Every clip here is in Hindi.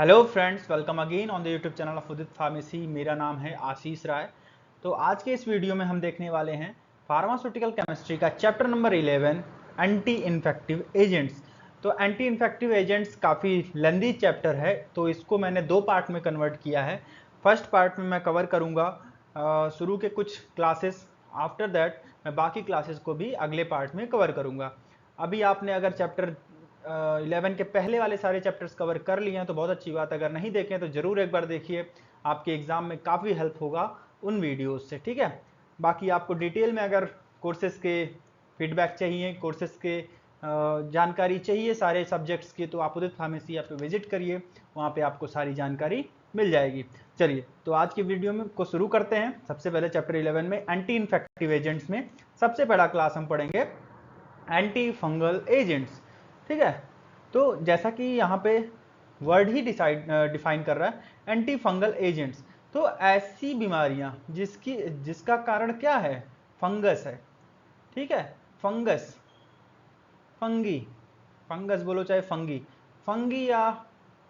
Hello friends, welcome again on the YouTube channel of Udit pharmacy. मेरा नाम है आशीष राय। तो आज के इस वीडियो में हम देखने वाले हैं फार्मास्यूटिकल केमिस्ट्री का chapter number 11 anti infective agents. तो एंटी इन्फेक्टिव एजेंट्स काफ़ी लेंदी चैप्टर है, तो इसको मैंने दो पार्ट में कन्वर्ट किया है। फर्स्ट पार्ट में मैं कवर करूँगा शुरू के कुछ क्लासेस, आफ्टर दैट मैं बाकी क्लासेस को भी अगले पार्ट में कवर करूँगा। अभी आपने अगर चैप्टर 11 के पहले वाले सारे चैप्टर्स कवर कर लिए हैं तो बहुत अच्छी बात है, अगर नहीं देखे तो जरूर एक बार देखिए, आपके एग्जाम में काफ़ी हेल्प होगा उन वीडियोस से। ठीक है, बाकी आपको डिटेल में अगर कोर्सेज के फीडबैक चाहिए, कोर्सेज के जानकारी चाहिए सारे सब्जेक्ट्स की, तो आप उदित फार्मेसी ऐप पे विजिट करिए, वहाँ पे आपको सारी जानकारी मिल जाएगी। चलिए, तो आज की वीडियो में को शुरू करते हैं। सबसे पहले चैप्टर 11 में एंटी इन्फेक्टिव एजेंट्स में सबसे पहला क्लास हम पढ़ेंगे एंटी फंगल एजेंट्स। ठीक है, तो जैसा कि यहाँ पे वर्ड ही डिफाइन कर रहा है एंटी फंगल एजेंट्स, तो ऐसी बीमारियां जिसका कारण क्या है, फंगस है। ठीक है, फंगस, फंगी, फंगस बोलो चाहे फंगी, फंगी या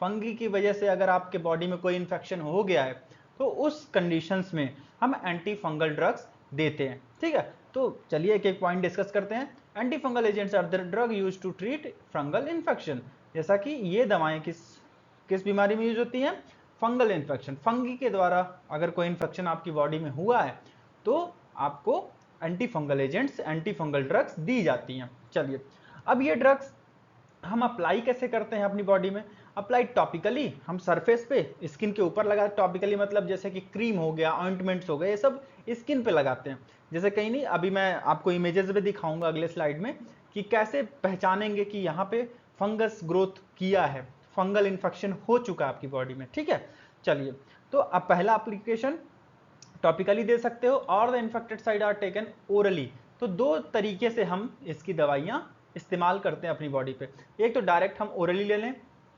फंगी की वजह से अगर आपके बॉडी में कोई इन्फेक्शन हो गया है तो उस कंडीशंस में हम एंटी फंगल ड्रग्स देते हैं। ठीक है, तो चलिए एक एक पॉइंट डिस्कस करते हैं। Anti fungal agents are the drug use to treat fungal infection. जैसा कि ये दवाएं किस किस बीमारी में यूज होती हैं, फंगल इन्फेक्शन। फंगी के द्वारा अगर कोई इन्फेक्शन आपकी बॉडी में हुआ है तो आपको anti fungal agents, anti fungal drugs दी जाती हैं। चलिए, अब ये ड्रग्स हम अप्लाई कैसे करते हैं अपनी बॉडी में? अप्लाई टॉपिकली, हम सरफेस पे स्किन के ऊपर लगाते। टॉपिकली मतलब जैसे कि क्रीम हो गया, ऑइंटमेंट्स हो गए, ये सब स्किन पे लगाते हैं। जैसे कहीं नहीं, अभी मैं आपको इमेजेस में दिखाऊंगा अगले स्लाइड में कि कैसे पहचानेंगे कि यहाँ पे फंगस ग्रोथ किया है, फंगल इन्फेक्शन हो चुका है आपकी बॉडी में। ठीक है, चलिए, तो अब पहला एप्लीकेशन टॉपिकली दे सकते हो और the infected side are taken orally. तो दो तरीके से हम इसकी दवाइयां इस्तेमाल करते हैं अपनी बॉडी पे। एक तो डायरेक्ट हम ओरली ले लें,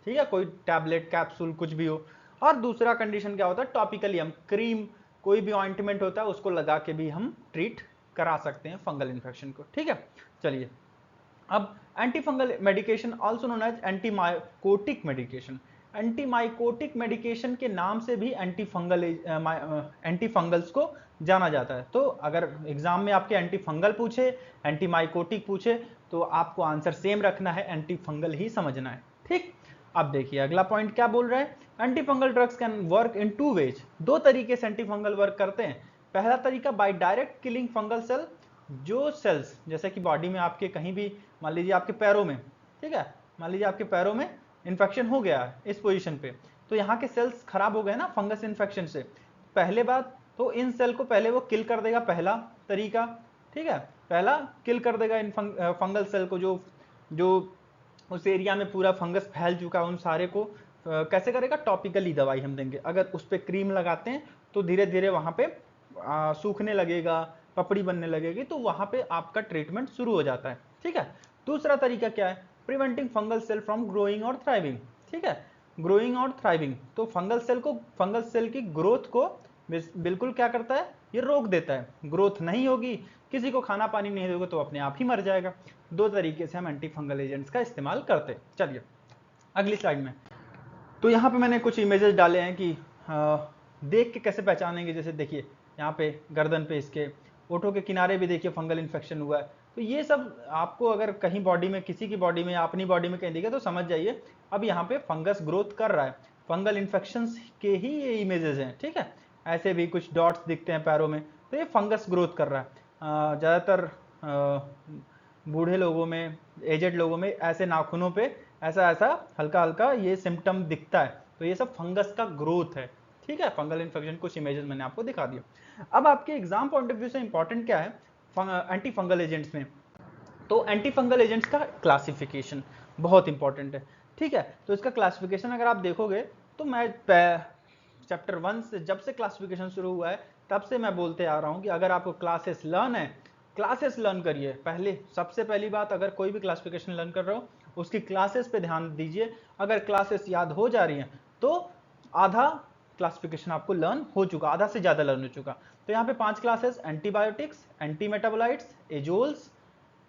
ठीक है, कोई टैबलेट, कैप्सूल, कुछ भी हो। और दूसरा कंडीशन क्या होता है, टॉपिकली हम क्रीम, कोई भी ऑइंटमेंट होता है उसको लगा के भी हम ट्रीट करा सकते हैं फंगल इन्फेक्शन को। ठीक है, चलिए, अब antifungal medication also known as antimycotic medication. Antimycotic medication के नाम से भी एंटीफंगल्स को जाना जाता है। तो अगर एग्जाम में आपके एंटीफंगल पूछे, एंटीमाइकोटिक पूछे, तो आपको आंसर सेम रखना है, एंटीफंगल ही समझना है। ठीक, अब देखिए अगला पॉइंट क्या बोल रहा है, antifungal drugs can work in two ways. दो तरीके से एंटीफंगल वर्क करते हैं। पहला तरीका by direct killing fungal cell, जो सेल्स जैसे कि बॉडी में आपके कहीं भी, मान लीजिए आपके पैरों में, ठीक है, मान लीजिए आपके पैरों में इन्फेक्शन हो गया है इस पोजीशन पे, तो यहाँ के सेल्स खराब हो गए ना फंगस इन्फेक्शन से। पहले बात तो इन सेल को पहले वो किल कर देगा, पहला तरीका। ठीक है, पहला किल कर देगा इन फंगल सेल को, जो जो उस एरिया में पूरा फंगस फैल चुका है उन सारे को। कैसे करेगा, टॉपिकली दवाई हम देंगे। अगर उस पर क्रीम लगाते हैं तो धीरे धीरे वहां पे सूखने लगेगा, पपड़ी बनने लगेगी, तो वहां पे आपका ट्रीटमेंट शुरू हो जाता है। ठीक है, दूसरा तरीका क्या है, preventing fungal cell from growing और थ्राइविंग। ठीक है, ग्रोइंग और थ्राइविंग, तो फंगल सेल की ग्रोथ को बिल्कुल क्या करता है, ये रोक देता है। ग्रोथ नहीं होगी, किसी को खाना पानी नहीं दोगे तो अपने आप ही मर जाएगा। दो तरीके से हम एंटी फंगल एजेंट्स का इस्तेमाल करते हैं। चलिए अगली स्लाइड में, तो यहाँ पे मैंने कुछ इमेजेस डाले हैं कि देख के कैसे पहचानेंगे। जैसे देखिए यहाँ पे गर्दन पे, इसके ओठों के किनारे भी देखिए फंगल इन्फेक्शन हुआ है। तो ये सब आपको अगर कहीं बॉडी में, किसी की बॉडी में, अपनी बॉडी में कहीं दिखे तो समझ जाइए अब यहाँ पे फंगस ग्रोथ कर रहा है। फंगल इन्फेक्शन के ही ये इमेजेस हैं। ठीक है, ऐसे भी कुछ डॉट्स दिखते हैं पैरों में, तो ये फंगस ग्रोथ कर रहा है। ज़्यादातर बूढ़े लोगों में, एजेड लोगों में ऐसे नाखूनों पे ऐसा ऐसा हल्का हल्का ये सिम्टम दिखता है, तो ये सब फंगस का ग्रोथ है। ठीक है, फंगल इन्फेक्शन कुछ इमेजेस मैंने आपको दिखा दिया। अब आपके एग्जाम पॉइंट ऑफ व्यू से इंपॉर्टेंट क्या है एंटी फंगल एजेंट्स में, तो एंटी फंगल एजेंट्स का क्लासिफिकेशन बहुत इंपॉर्टेंट है। ठीक है, तो इसका क्लासिफिकेशन अगर आप देखोगे तो मैं चैप्टर 1 से, जब से क्लासिफिकेशन शुरू हुआ है तब से मैं बोलते आ रहा हूं कि अगर आपको क्लासेस लर्न है, क्लासेस लर्न करिए। पहले सबसे पहली बात, अगर कोई भी क्लासिफिकेशन लर्न कर रहे हो उसकी क्लासेस पे ध्यान दीजिए। अगर क्लासेस याद हो जा रही हैं तो आधा क्लासिफिकेशन आपको लर्न हो चुका, आधा से ज्यादा लर्न हो चुका। तो यहाँ पे 5 classes, antibiotics, anti metabolites, azoles,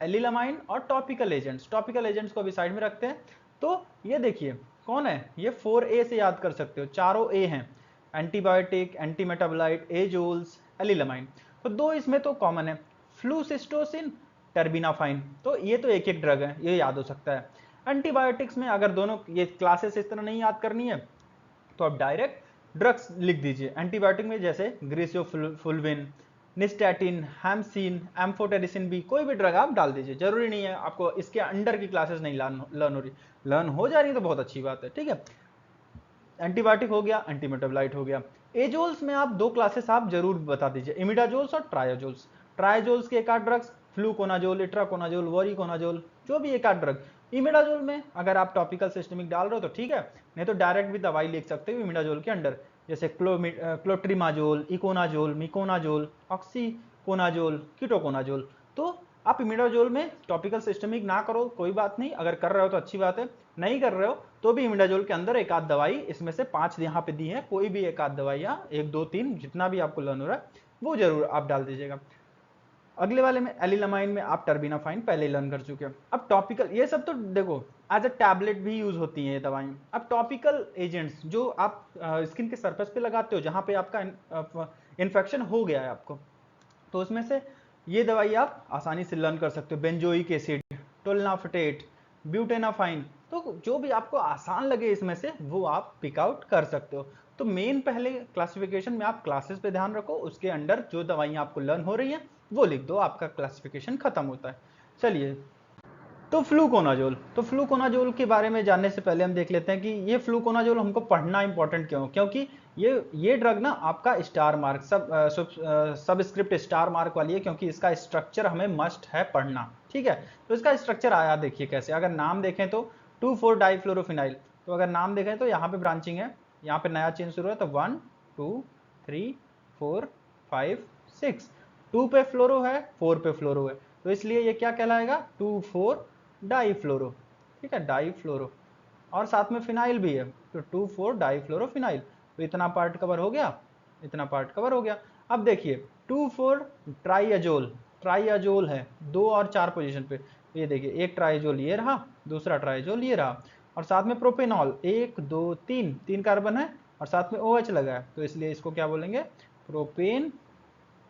allylamine और टॉपिकल एजेंट्स। टॉपिकल एजेंट्स को अभी साइड में रखते हैं। तो ये देखिए कौन है ये? 4A से याद कर सकते हो, चारों ए हैं, एंटीबायोटिक, एंटीमेटाबोलाइट, एजोल्स, एलिलामाइन। तो दो इसमें तो कॉमन है, फ्लूसिस्टोसिन, टर्बिनाफाइन। तो ये तो एक एक ड्रग है, ये याद हो सकता है। एंटीबायोटिक्स में अगर दोनों ये क्लासेस इस तरह नहीं याद करनी है तो आप डायरेक्ट ड्रग्स लिख दीजिए। एंटीबायोटिक में जैसे ग्रीसियोफुल्विन, निस्टैटिन, हैमसिन, एम्फोटेरिसिन बी, कोई भी ड्रग आप डाल दीजिए, जरूरी नहीं है आपको इसके अंडर की क्लासेस नहीं लर्न हो रही, लर्न हो जा रही है तो बहुत अच्छी बात है, ठीक है। एंटीबायोटिक हो गया, एंटीमेटाबोलाइट हो गया। एजोल्स में आप दो क्लासेस आप जरूर बता दीजिए, इमिडाजोल्स और ट्रायोजोल्स। ट्रायोजोल्स के एक आध ड्रग्स, फ्लूकोनाजोल, इट्राकोनाजोल, वोरिकोनाजोल, जो भी एक आध ड्रग। इमिडाजोल में अगर आप टॉपिकल सिस्टमिक डाल रहे हो तो ठीक है, नहीं तो डायरेक्ट भी दवाई लिख सकते हो इमिडाजोल के अंडर, जैसे clotrimazole, econazole, miconazole, oxiconazole, ketoconazole. तो आप इमिडाजोल में टॉपिकल सिस्टमिक ना करो कोई बात नहीं, अगर कर रहे हो तो अच्छी बात है, नहीं कर रहे हो तो भी इमिडाजोल के अंदर एक आध दवाई, इसमें से 5 यहाँ पे दी है, कोई भी एक आध दवाई या 1 2 3 जितना भी आपको लर्न हो रहा है वो जरूर आप डाल दीजिएगा। अगले वाले में एलिलामाइन में आप टर्बिनाफाइन पहले लर्न कर चुके हैं। अब टॉपिकल, ये सब तो देखो एज अ टैबलेट भी यूज होती हैं ये दवाएं। अब टॉपिकल एजेंट्स जो आप स्किन के सरफेस पे लगाते हो जहां पे आपका इन्फेक्शन हो गया है आपको, तो उसमें से ये दवाई आप आसानी से लर्न कर सकते हो, बेंजोइक एसिड, टोलनाफटेट, ब्यूटेनाफाइन। तो जो भी आपको आसान लगे इसमें से वो आप पिक आउट कर सकते हो। तो मेन पहले क्लासिफिकेशन में आप क्लासेस पे ध्यान रखो, उसके अंडर जो दवाइयाँ आपको लर्न हो रही हैं वो लिख दो, आपका क्लासिफिकेशन खत्म होता है। चलिए, तो फ्लूकोनाजोल, तो फ्लूकोनाजोल के बारे में जानने से पहले हम देख लेते हैं कि ये फ्लूकोनाजोल हमको पढ़ना इंपॉर्टेंट क्यों, क्योंकि ये ड्रग ना आपका star mark subscript star mark वाली है, क्योंकि इसका स्ट्रक्चर हमें मस्ट है पढ़ना, ठीक है। तो इसका स्ट्रक्चर आया देखिए कैसे, अगर नाम देखें तो 2,4 डाइफ्लोरोफिनाइल, तो अगर नाम देखें तो यहाँ पे ब्रांचिंग है, यहाँ पे नया चेन शुरू है, तो 1 2 3 4 5 6, 2 पे फ्लोरो है, 4 पे फ्लोरो है, तो इसलिए ये क्या कहलाएगा, 2,4 डाईफ्लोरो, ठीक है, डाईफ्लोरो। और साथ में फिनाइल भी है, तो 2,4 डाईफ्लोरोफिनाइल। तो इतना पार्ट कवर हो गया, इतना पार्ट कवर हो गया। अब देखिए 2,4 ट्राइअजोल, ट्राइअजोल है 2 और 4 पोजीशन पे, तो ये देखिए एक ट्राइअजोल ये रहा, दूसरा ट्राइअजोल ये रहा, और साथ में प्रोपेनॉल 1 2 3, 3 कार्बन है और साथ में OH लगा है, तो इसलिए इसको क्या बोलेंगे, प्रोपेन,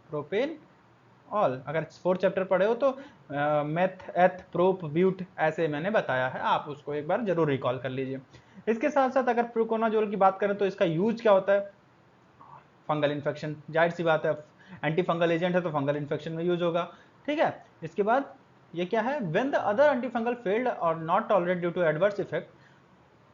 प्रोपेन ऑल। अगर 4 चैप्टर पढ़े हो तो मेथ एथ प्रोप ब्यूट ऐसे मैंने बताया है, आप उसको एक बार जरूर रिकॉल कर लीजिए। इसके साथ साथ अगर फ्लूकोनाजोल की बात करें तो इसका यूज क्या होता है, फंगल इन्फेक्शन, जाहिर सी बात है, एंटी फंगल एजेंट है तो फंगल इन्फेक्शन में यूज होगा, ठीक है। इसके बाद ये क्या है, when the other anti fungal failed और not tolerate due to adverse effect,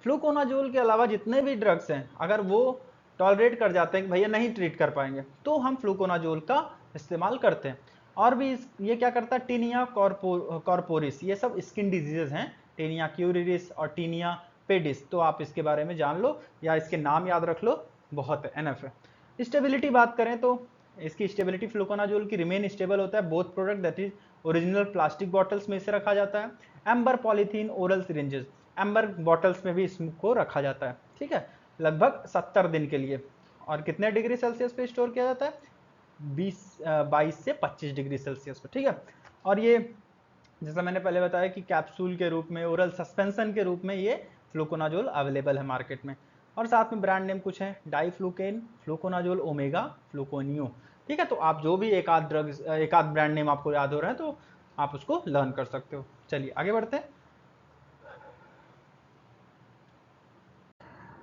fluconazole के अलावा जितने भी ड्रग्स हैं अगर वो टॉलरेट कर जाते हैं कि भैया नहीं ट्रीट कर पाएंगे, तो हम फ्लूकोनाजोल का इस्तेमाल करते हैं। और भी ये क्या करता है, टीनिया कॉर्पोरिस, ये सब स्किन डिजीजेज हैं, टीनिया क्यूरिरिस और टीनिया पेडिस, तो आप इसके बारे में जान लो या इसके नाम याद रख लो, बहुत है, एनफ है। स्टेबिलिटी बात करें तो इसकी स्टेबिलिटी फ्लूकोनाजोल की रिमेन स्टेबल होता है, both product that is original plastic bottles में इसे रखा जाता है, amber polythene oral syringes, amber bottles में भी इसको रखा जाता है, ठीक है, लगभग 70 दिन के लिए। और कितने डिग्री सेल्सियस पे स्टोर किया जाता है, 22 से 25 डिग्री सेल्सियस पे, ठीक है। और ये जैसा मैंने पहले बताया कि कैप्सूल के रूप में, ओरल सस्पेंशन के रूप में ये फ्लूकोनाजोल अवेलेबल है मार्केट में। और साथ में ब्रांड नेम कुछ है, डाइफ्लूकेन, फ्लूकोनाजोल ओमेगा, फ्लूकोनियो, ठीक है। तो आप जो भी एक आध ड्रग, एक आध ब्रांड नेम आपको याद हो रहा है तो आप उसको लर्न कर सकते हो। चलिए आगे बढ़ते हैं।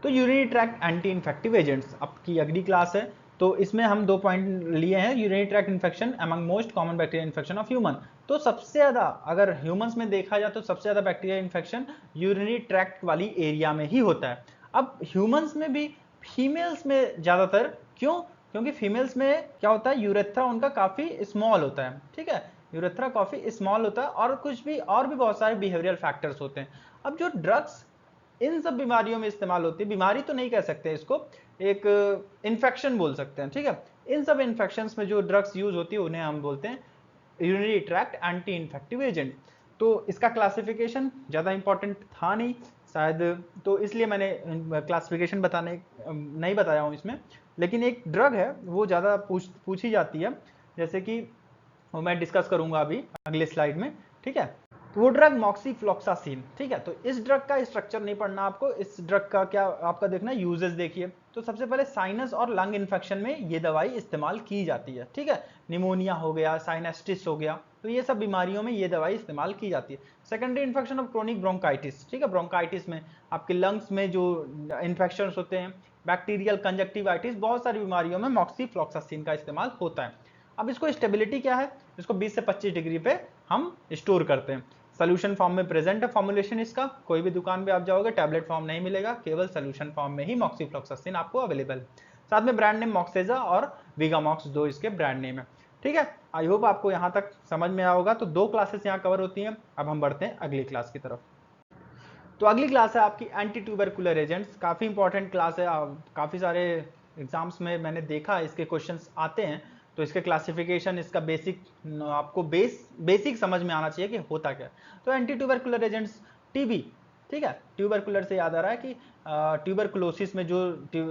तो urinary tract anti infective agents आपकी अगली क्लास है, तो इसमें हम 2 पॉइंट लिए हैं, urinary tract infection among most common bacterial infection of human. तो सबसे ज्यादा अगर ह्यूमंस में देखा जाए तो सबसे ज्यादा बैक्टीरियल इन्फेक्शन यूरिनरी ट्रैक्ट वाली एरिया में ही होता है। अब ह्यूमंस में भी फीमेल्स में ज्यादातर, क्यों, क्योंकि फीमेल्स में क्या होता है, यूरेथ्रा उनका काफी स्मॉल होता है, ठीक है, यूरेथ्रा काफी स्मॉल होता है, और कुछ भी और भी बहुत सारे बिहेवियरल फैक्टर्स होते हैं। अब जो ड्रग्स इन सब बीमारियों में इस्तेमाल होती है, बीमारी तो नहीं कह सकते इसको, एक इन्फेक्शन बोल सकते हैं, ठीक है। इन सब इन्फेक्शंस में जो ड्रग्स यूज होती है उन्हें हम बोलते हैं urinary tract anti infective agent. तो इसका क्लासिफिकेशन ज़्यादा इंपॉर्टेंट था नहीं शायद, तो इसलिए मैंने क्लासिफिकेशन बताने नहीं बताया हूँ इसमें, लेकिन एक ड्रग है वो ज़्यादा पूछी जाती है, जैसे कि वो मैं डिस्कस करूंगा अभी अगले स्लाइड में, ठीक है। वो ड्रग मॉक्सीफ्लॉक्सासिन, ठीक है। तो इस ड्रग का स्ट्रक्चर नहीं पढ़ना आपको, इस ड्रग का क्या आपका देखना है, यूजेस देखिए। तो सबसे पहले साइनस और लंग इन्फेक्शन में ये दवाई इस्तेमाल की जाती है, ठीक है। निमोनिया हो गया, साइनेस्टिस हो गया, तो ये सब बीमारियों में ये दवाई इस्तेमाल की जाती है। Secondary infection of chronic bronchitis, ठीक है। ब्रोंकाइटिस में आपके लंग्स में जो इन्फेक्शन होते हैं, बैक्टीरियल कंजक्टिवाइटिस, बहुत सारी बीमारियों में मॉक्सीफ्लॉक्सासिन का इस्तेमाल होता है। अब इसको स्टेबिलिटी क्या है, इसको 20 से 25 डिग्री पे हम स्टोर करते हैं। सोल्यूशन फॉर्म में प्रेजेंट है फॉर्मुलेशन इसका, कोई भी दुकान पे आप जाओगे टैबलेट फॉर्म नहीं मिलेगा, केवल सोल्यूशन फॉर्म में ही मॉक्सीफ्लॉक्सासिन आपको अवेलेबल है। साथ में ब्रांड नेम मॉक्सेजा और विगामॉक्स, दो इसके ब्रांड नेम है, ठीक है। आई होप आपको यहाँ तक समझ में आया होगा। तो 2 क्लासेस यहाँ कवर होती हैं। अब हम बढ़ते हैं अगली क्लास की तरफ। तो अगली क्लास है आपकी एंटी ट्यूबरकुलर एजेंट्स, काफ़ी इंपॉर्टेंट क्लास है। काफ़ी सारे एग्जाम्स में मैंने देखा इसके क्वेश्चंस आते हैं, तो इसके क्लासिफिकेशन, इसका बेसिक आपको बेसिक समझ में आना चाहिए कि होता क्या है। तो एंटी ट्यूबरकुलर एजेंट्स, टीबी, ठीक है। ट्यूबरकुलर से याद आ रहा है कि ट्यूबरकुलोसिस में जो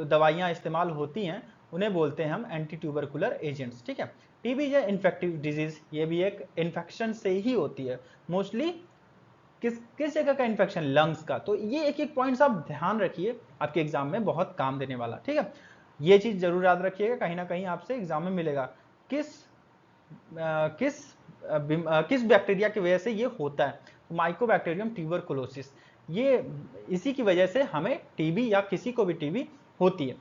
दवाइयाँ इस्तेमाल होती हैं उन्हें बोलते हैं हम एंटी ट्यूबरकुलर एजेंट्स, ठीक है। टीबी या इन्फेक्टिव डिजीज, ये भी एक इन्फेक्शन से ही होती है मोस्टली। किस किस जगह का इन्फेक्शन, लंग्स का। तो ये एक एक पॉइंट्स आप ध्यान रखिए, आपके एग्जाम में बहुत काम देने वाला, ठीक है। ये चीज जरूर याद रखिएगा, कहीं ना कहीं आपसे एग्जाम में मिलेगा। किस किस किस बैक्टीरिया की वजह से ये होता है, तो माइकोबैक्टीरियम ट्यूबरकुलोसिस, ये इसी की वजह से हमें टीबी या किसी को भी टीबी होती है।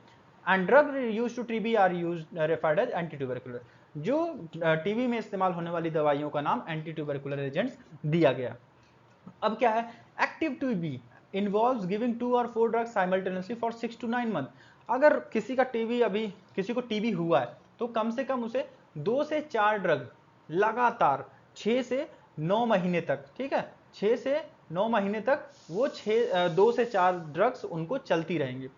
And drug use to TB are use referred as anti tubercular, जो टीबी में इस्तेमाल होने वाली दवाइयों का नाम एंटी ट्यूबरकुलर एजेंट्स दिया गया। अब क्या है, एक्टिव टीबी इन्वॉल्व्स गिविंग 2 और 4 drugs simultaneously for 6 to 9 month. अगर किसी का टीबी, अभी किसी को टीबी हुआ है तो कम से कम उसे 2 से 4 ड्रग लगातार 6 से 9 महीने तक, ठीक है, 6 से 9 महीने तक वो 2 से 4 ड्रग्स उनको चलती रहेंगी।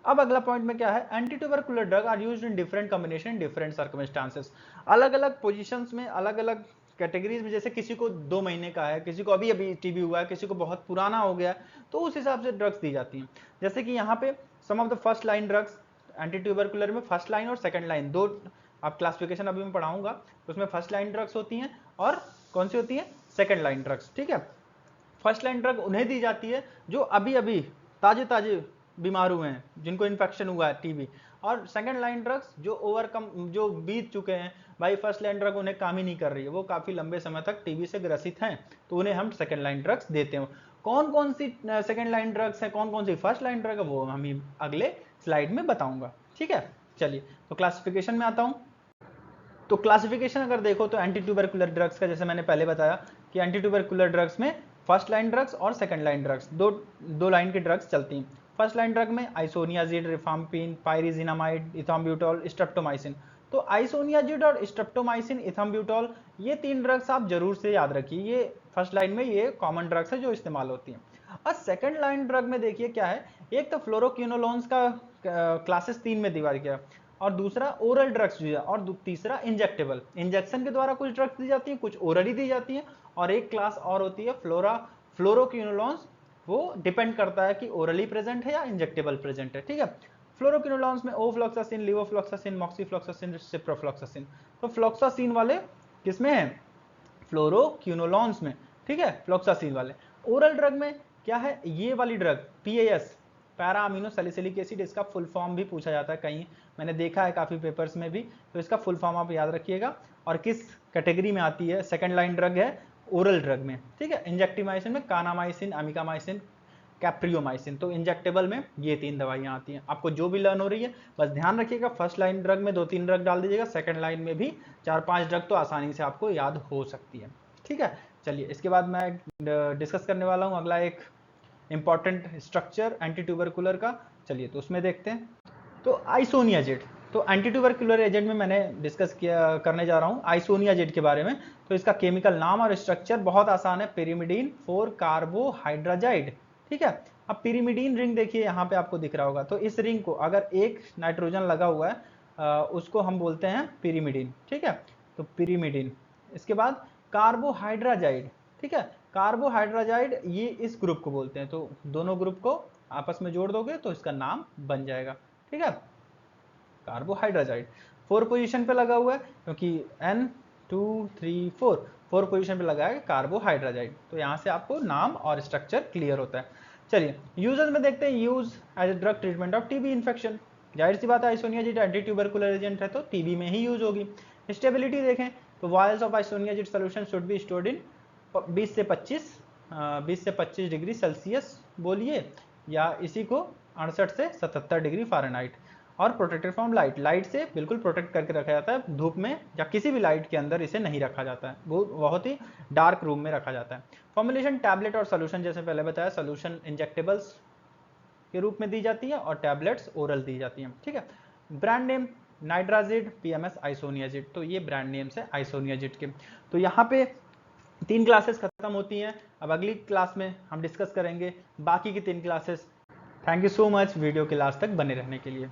अब अगला पॉइंट में क्या है, anti tubercular drug are used in different combination, different circumstances, अलग अलग पोजीशंस में, अलग अलग कैटेगरीज में। जैसे किसी को 2 महीने का है, किसी को अभी अभी टीबी हुआ है, किसी को बहुत पुराना हो गया, तो उस हिसाब से ड्रग्स दी जाती हैं। जैसे कि यहाँ पे some of the first line drugs anti tubercular में, फर्स्ट लाइन और सेकंड लाइन दो, आप क्लासिफिकेशन अभी मैं पढ़ाऊंगा, उसमें फर्स्ट लाइन ड्रग्स होती हैं और कौन सी होती है, सेकंड लाइन ड्रग्स, ठीक है। फर्स्ट लाइन ड्रग उन्हें दी जाती है जो अभी अभी ताजे ताजे बीमार हुए हैं, जिनको इन्फेक्शन हुआ है टीबी। और सेकंड लाइन ड्रग्स जो ओवरकम, जो बीत चुके हैं, भाई फर्स्ट लाइन ड्रग उन्हें काम ही नहीं कर रही है, वो काफी लंबे समय तक टीबी से ग्रसित हैं, तो उन्हें हम सेकंड लाइन ड्रग्स देते हैं। कौन कौन सी सेकंड लाइन ड्रग्स है, कौन कौन सी फर्स्ट लाइन ड्रग है, वो हम अगले स्लाइड में बताऊंगा, ठीक है। चलिए तो क्लासिफिकेशन में आता हूं। तो क्लासिफिकेशन अगर देखो तो एंटी ट्यूबरकुलर ड्रग्स का, जैसे मैंने पहले बताया कि एंटी ट्यूबरकुलर ड्रग्स में फर्स्ट लाइन ड्रग्स और सेकंड लाइन ड्रग्स, दो लाइन की ड्रग्स चलती हैं। फर्स्ट लाइन ड्रग में आइसोनियाजिड, रिफाम्पिन, पायरिजिनामाइड, इथाम्ब्यूटॉल, स्ट्रेप्टोमाइसिन। तो आइसोनियाजिड और स्ट्रेप्टोमाइसिन, इथाम्ब्यूटॉल, ये 3 ड्रग्स आप जरूर से याद रखिए, ये फर्स्ट लाइन में ये कॉमन ड्रग्स है जो इस्तेमाल होती हैं। और सेकंड लाइन ड्रग में देखिए क्या है, एक तो फ्लोरोक्विनोलोन्स का क्लासेस 3 में डिवाइड किया, और दूसरा ओरल ड्रग्स दिया, और तीसरा इंजेक्टेबल, इंजेक्शन के द्वारा कुछ ड्रग्स दी जाती हैं, कुछ ओरली दी जाती हैं। और एक क्लास और होती है फ्लोरोक्विनोलोन्स, वो डिपेंड करता है कि ओरली प्रेजेंट है या इंजेक्टेबल प्रेजेंट है, ठीक है। फ्लोरोक्विनोलोन्स में ओफ्लॉक्सासिन, लिवोफ्लॉक्सासिन, मॉक्सीफ्लॉक्सासिन, सिप्रोफ्लॉक्सासिन। तो फ्लॉक्सासिन वाले किसमें है, फ्लोरोक्विनोलोन्स में, ठीक है, फ्लॉक्सासिन वाले। ओरल ड्रग में क्या है, ये वाली drug PaaS, para amino salicylic acid, इसका फुल फॉर्म भी पूछा जाता है कहीं, मैंने देखा है काफी पेपर्स में भी, तो इसका फुल फॉर्म आप याद रखिएगा। और किस कैटेगरी में आती है, सेकंड लाइन ड्रग है ओरल ड्रग में, ठीक है। इंजेक्टिमाइसिन में कानामाइसिन, अमिकामाइसिन, कैप्रियोमाइसिन। तो इंजेक्टेबल में ये 3 दवाइयां आती हैं। आपको जो भी लर्न हो रही है बस ध्यान रखिएगा, फर्स्ट लाइन ड्रग में 2-3 ड्रग डाल दीजिएगा, सेकंड लाइन में भी 4-5 ड्रग तो आसानी से आपको याद हो सकती है, ठीक है। चलिए इसके बाद मैं डिस्कस करने वाला हूँ अगला एक इंपॉर्टेंट स्ट्रक्चर एंटी ट्यूबरकुलर का। चलिए तो उसमें देखते हैं। तो आइसोनियाजिड, तो एंटी ट्यूबरकुलर एजेंट में मैंने डिस्कस किया करने जा रहा हूँ आइसोनियाजिड के बारे में। तो इसका केमिकल नाम और स्ट्रक्चर बहुत आसान है, पिरिमिडीन 4 कार्बोहाइड्राजाइड, ठीक है। अब पिरिमिडीन रिंग देखिए यहाँ पे आपको दिख रहा होगा, तो इस रिंग को अगर एक नाइट्रोजन लगा हुआ है उसको हम बोलते हैं पिरिमिडीन, ठीक है। तो पिरिमिडीन, इसके बाद कार्बोहाइड्राजाइड, ठीक है, कार्बोहाइड्राजाइड ये इस ग्रुप को बोलते हैं। तो दोनों ग्रुप को आपस में जोड़ दोगे तो इसका नाम बन जाएगा, ठीक है, कार्बोहाइड्राजाइड। 4 पोजीशन पे लगा हुआ है क्योंकि N 2 3 4 4 पोजीशन पे लगा है कार्बोहाइड्राजाइड। तो यहाँ से आपको नाम और स्ट्रक्चर क्लियर होता है। चलिए यूजेस में देखते हैं। Use as a drug treatment of TB infection. जाहिर सी बात है आइसोनियाजिड एंटी ट्यूबरकुलर एजेंट है तो टीबी में ही यूज होगी। स्टेबिलिटी देखें तो vials of isoniazid solution should be stored in 20 से 25 डिग्री सेल्सियस बोलिए, या इसी को 68 से 77 डिग्री फ़ारेनहाइट। और प्रोटेक्टेड फ्रॉम लाइट, लाइट से बिल्कुल प्रोटेक्ट करके रखा जाता है, धूप में या किसी भी लाइट के अंदर इसे नहीं रखा जाता है, वो बहुत ही डार्क रूम में रखा जाता है। फॉर्मुलेशन टैबलेट और सोल्यूशन, जैसे पहले बताया, सोल्यूशन इंजेक्टेबल्स के रूप में दी जाती है और टैबलेट्स ओरल दी जाती हैं। ठीक है। ब्रांड नेम नाइट्राजिड, पीएमएस, आइसोनियाजिड, तो ये ब्रांड नेम्स है आइसोनियाजिड के। तो यहाँ पे 3 क्लासेस खत्म होती हैं। अब अगली क्लास में हम डिस्कस करेंगे बाकी की 3 classes. Thank you so much video के लास्ट तक बने रहने के लिए।